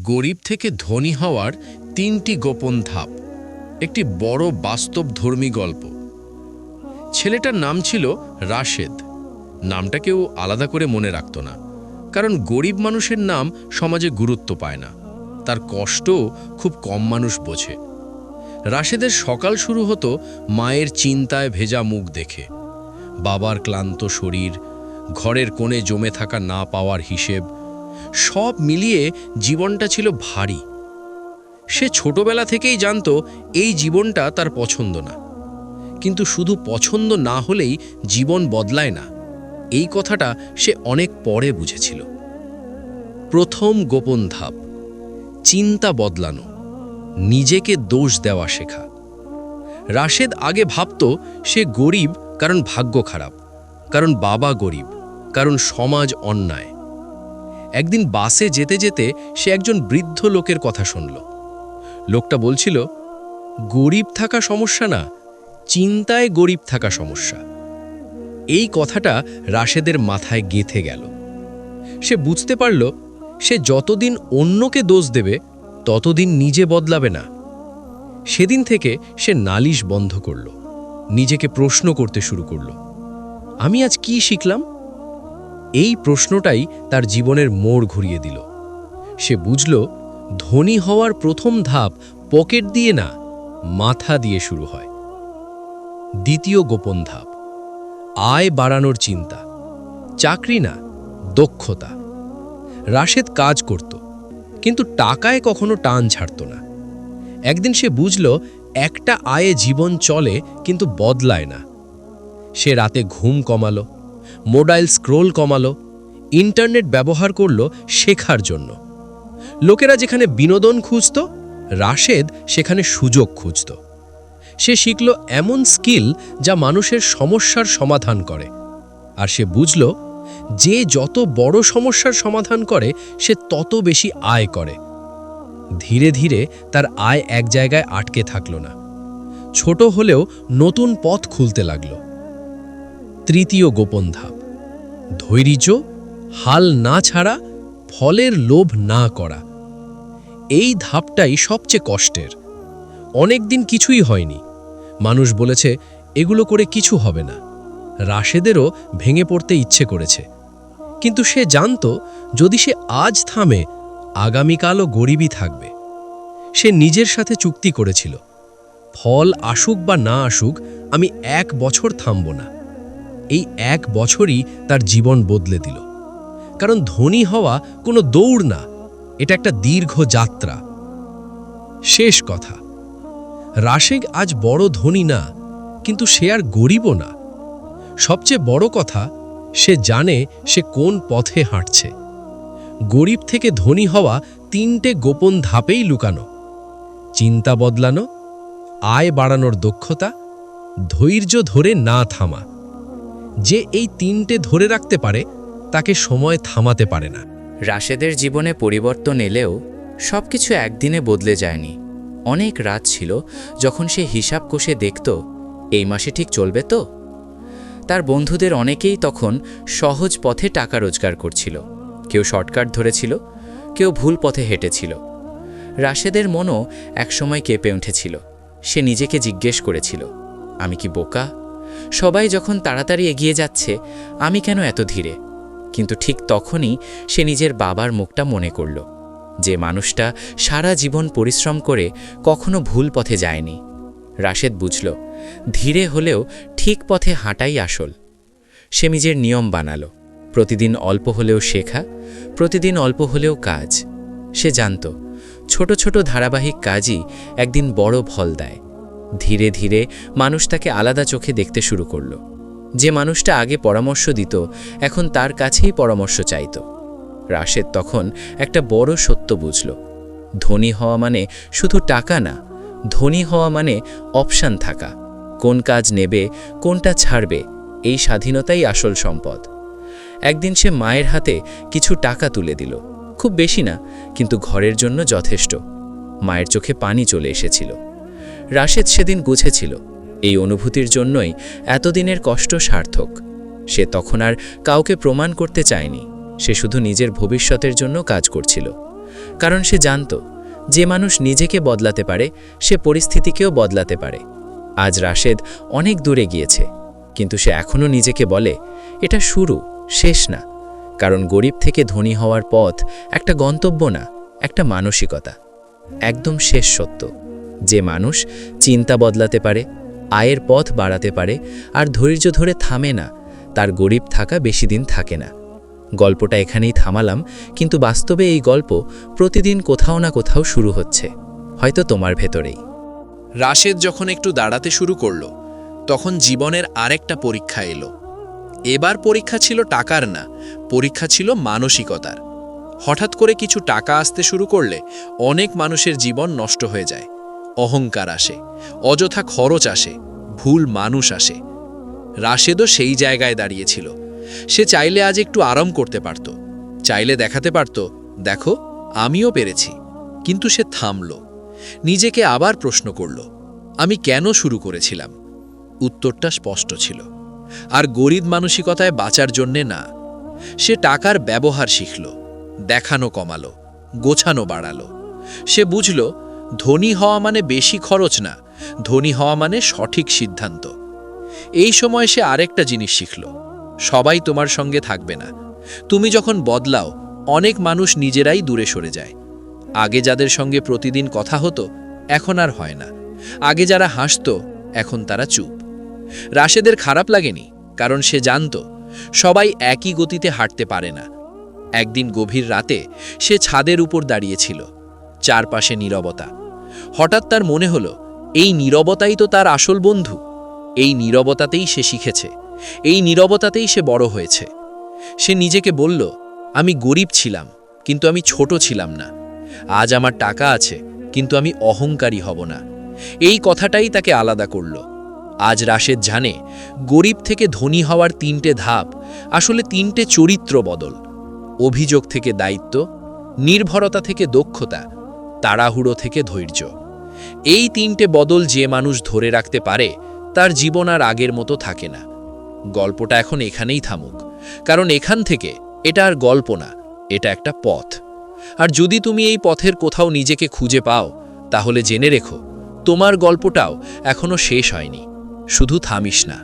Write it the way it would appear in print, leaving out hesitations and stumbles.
গরিব থেকে ধনী হওয়ার ৩টি গোপন ধাপ, একটি বড় বাস্তবধর্মী গল্প। ছেলেটার নাম ছিল রাশেদ। নামটা কেউ আলাদা করে মনে রাখত না, কারণ গরিব মানুষের নাম সমাজে গুরুত্ব পায় না। তার কষ্টও খুব কম মানুষ বোঝে। রাশেদের সকাল শুরু হতো মায়ের চিন্তায় ভেজা মুখ দেখে, বাবার ক্লান্ত শরীর, ঘরের কোণে জমে থাকা না পাওয়ার হিসেব, সব মিলিয়ে জীবনটা ছিল ভারী। সে ছোটবেলা থেকেই জানত এই জীবনটা তার পছন্দ না, কিন্তু শুধু পছন্দ না হলেই জীবন বদলায় না, এই কথাটা সে অনেক পরে বুঝেছিল। প্রথম গোপন ধাপ, চিন্তা বদলানো, নিজেকে দোষ দেওয়া শেখা। রাশেদ আগে ভাবত সে গরিব কারণ ভাগ্য খারাপ, কারণ বাবা গরিব, কারণ সমাজ অন্যায়। একদিন বাসে যেতে যেতে সে একজন বৃদ্ধ লোকের কথা শুনল। লোকটা বলছিল, গরিব থাকা সমস্যা না, চিন্তায় গরিব থাকা সমস্যা। এই কথাটা রাশেদের মাথায় গেঁথে গেল। সে বুঝতে পারল, সে যতদিন অন্যকে দোষ দেবে ততদিন নিজে বদলাবে না। সেদিন থেকে সে নালিশ বন্ধ করল, নিজেকে প্রশ্ন করতে শুরু করল, আমি আজ কি শিখলাম? এই প্রশ্নটাই তার জীবনের মোড় ঘুরিয়ে দিল। সে বুঝল, ধনী হওয়ার প্রথম ধাপ পকেট দিয়ে না, মাথা দিয়ে শুরু হয়। দ্বিতীয় গোপন ধাপ, আয় বাড়ানোর চিন্তা। চাকরি না, দক্ষতা। রাশেদ কাজ করত, কিন্তু টাকায় কখনো টান ছাড়ত না। একদিন সে বুঝল, একটা আয়ে জীবন চলে কিন্তু বদলায় না। সে রাতে ঘুম কমালো, মোবাইল স্ক্রোল কমালো, ইন্টারনেট ব্যবহার করল শেখার জন্য। লোকেরা যেখানে বিনোদন খুঁজত, রাশেদ সেখানে সুযোগ খুঁজত। সে শিখল এমন স্কিল যা মানুষের সমস্যার সমাধান করে। আর সে বুঝল, যে যত বড় সমস্যার সমাধান করে সে তত বেশি আয় করে। ধীরে ধীরে তার আয় এক জায়গায় আটকে থাকল না, ছোট হলেও নতুন পথ খুলতে লাগল। তৃতীয় গোপন ধাপ, ধৈর্য, হাল না ছাড়া, ফলের লোভ না করা। এই ধাপটাই সবচেয়ে কষ্টের। অনেক দিন কিছুই হয়নি, মানুষ বলেছে এগুলো করে কিছু হবে না। রাশেদেরও ভেঙে পড়তে ইচ্ছে করেছে, কিন্তু সে জানত যদি সে আজ থামে, আগামীকালও গরিবই থাকবে। সে নিজের সাথে চুক্তি করেছিল, ফল আসুক বা না আসুক, আমি 1 বছর থামব না। এই 1 বছরই তার জীবন বদলে দিল। কারণ ধনী হওয়া কোনো দৌড় না, এটা একটা দীর্ঘ যাত্রা। শেষ কথা, রাশেদ আজ বড় ধনী না, কিন্তু সে আর গরিবও না। সবচেয়ে বড় কথা, সে জানে সে কোন পথে হাঁটছে। গরিব থেকে ধনী হওয়া 3টে গোপন ধাপেই লুকানো: চিন্তা বদলানো, আয় বাড়ানোর দক্ষতা, ধৈর্য ধরে না থামা। যে এই 3টে ধরে রাখতে পারে, তাকে সময় থামাতে পারে না। রাশেদের জীবনে পরিবর্তন এলেও সবকিছু একদিনে বদলে যায়নি। অনেক রাত ছিল যখন সে হিসাব কষে দেখত, এই মাসে ঠিক চলবে তো। তার বন্ধুদের অনেকেই তখন সহজ পথে টাকা রোজগার করছিল। কেউ শর্টকাট ধরেছিল, কেউ ভুল পথে হেঁটেছিল। রাশেদের মনও একসময় কেঁপে উঠেছিল। সে নিজেকে জিজ্ঞেস করেছিল, আমি কি বোকা? সবাই যখন তাড়াতাড়ি এগিয়ে যাচ্ছে, আমি কেন এত ধীরে? কিন্তু ঠিক তখনই সে নিজের বাবার মুখটা মনে করল, যে মানুষটা সারা জীবন পরিশ্রম করে কখনো ভুল পথে যায়নি। রাশেদ বুঝল, ধীরে হলেও ঠিক পথে হাঁটাই আসল। সে নিজের নিয়ম বানালো, প্রতিদিন অল্প হলেও শেখা, প্রতিদিন অল্প হলেও কাজ। সে জানত ছোট ছোট ধারাবাহিক কাজই একদিন বড় ফল দেয়। ধীরে ধীরে মানুষ তাকে আলাদা চোখে দেখতে শুরু করল। যে মানুষটা আগে পরামর্শ দিত, এখন তার কাছেই পরামর্শ চাইত। রাশেদ তখন একটা বড় সত্য বুঝল, ধনী হওয়া মানে শুধু টাকা না, ধনী হওয়া মানে অপশান থাকা। কোন কাজ নেবে, কোনটা ছাড়বে, এই স্বাধীনতাই আসল সম্পদ। একদিন সে মায়ের হাতে কিছু টাকা তুলে দিল। খুব বেশি না, কিন্তু ঘরের জন্য যথেষ্ট। মায়ের চোখে পানি চলে এসেছিল। রাশেদ সেদিন বুঝেছিল, এই অনুভূতির জন্যই এতদিনের কষ্ট সার্থক। সে তখন আর কাউকে প্রমাণ করতে চায়নি, সে শুধু নিজের ভবিষ্যতের জন্য কাজ করছিল। কারণ সে জানত যে মানুষ নিজেকে বদলাতে পারে সে পরিস্থিতিকেও বদলাতে পারে। আজ রাশেদ অনেক দূরে গিয়েছে, কিন্তু সে এখনও নিজেকে বলে এটা শুরু, শেষ না। কারণ গরিব থেকে ধনী হওয়ার পথ একটা গন্তব্য না, একটা মানসিকতা। একদম শেষ সত্য, যে মানুষ চিন্তা বদলাতে পারে, আয়ের পথ বাড়াতে পারে আর ধৈর্য ধরে থামে না, তার গরিব থাকা বেশি দিন থাকে না। গল্পটা এখানেই থামালাম, কিন্তু বাস্তবে এই গল্প প্রতিদিন কোথাও না কোথাও শুরু হচ্ছে, হয়তো তোমার ভেতরেই। রাশেদ যখন একটু দাঁড়াতে শুরু করলো, তখন জীবনের আরেকটা পরীক্ষা এলো। এবার পরীক্ষা ছিল টাকার না, পরীক্ষা ছিল মানসিকতার। হঠাৎ করে কিছু টাকা আসতে শুরু করলে অনেক মানুষের জীবন নষ্ট হয়ে যায়। অহংকার আসে, অযথা খরচ আসে, ভুল মানুষ আসে। রাশেদও সেই জায়গায় দাঁড়িয়েছিল। সে চাইলে আজ একটু আরাম করতে পারত, চাইলে দেখাতে পারত, দেখো আমিও পেরেছি। কিন্তু সে থামল, নিজেকে আবার প্রশ্ন করল, আমি কেন শুরু করেছিলাম? উত্তরটা স্পষ্ট ছিল, আর গরিব মানসিকতায় বাঁচার জন্যে না। সে টাকার ব্যবহার শিখল, দেখানো কমালো, গোছানো বাড়ালো। সে বুঝল ধনী হওয়া মানে বেশি খরচ না, ধনী হওয়া মানে সঠিক সিদ্ধান্ত। এই সময় সে আরেকটা জিনিস শিখল, সবাই তোমার সঙ্গে থাকবে না। তুমি যখন বদলাও, অনেক মানুষ নিজেরাই দূরে সরে যায়। আগে যাদের সঙ্গে প্রতিদিন কথা হতো, এখন আর হয় না। আগে যারা হাসত, এখন তারা চুপ। রাশেদের খারাপ লাগেনি, কারণ সে জানত সবাই একই গতিতে হাঁটতে পারে না। একদিন গভীর রাতে সে ছাদের উপর দাঁড়িয়েছিল, চারপাশে নীরবতা। হঠাৎ তার মনে হলো, এই নীরবতাই তো তার আসল বন্ধু। এই নীরবতাতেই সে শিখেছে, এই নীরবতাতেই সে বড় হয়েছে। সে নিজেকে বলল, আমি গরিব ছিলাম, কিন্তু আমি ছোট ছিলাম না। আজ আমার টাকা আছে, কিন্তু আমি অহংকারী হব না। এই কথাটাই তাকে আলাদা করল। আজ রাশেদ জানে, গরিব থেকে ধনী হওয়ার 3টে ধাপ, আসলে 3টে চরিত্র বদল। অভিযোগ থেকে দায়িত্ব, নির্ভরতা থেকে দক্ষতা, তাড়াহুড়ো থেকে ধৈর্য। এই 3টে বদল যে মানুষ ধরে রাখতে পারে, তার জীবন আর আগের মতো থাকে না। গল্পটা এখন এখানেই থামুক, কারণ এখান থেকে এটা আর গল্প না, এটা একটা পথ। আর যদি তুমি এই পথের কোথাও নিজেকে খুঁজে পাও, তাহলে জেনে রেখো, তোমার গল্পটাও এখনো শেষ হয়নি। শুধু থামিস না।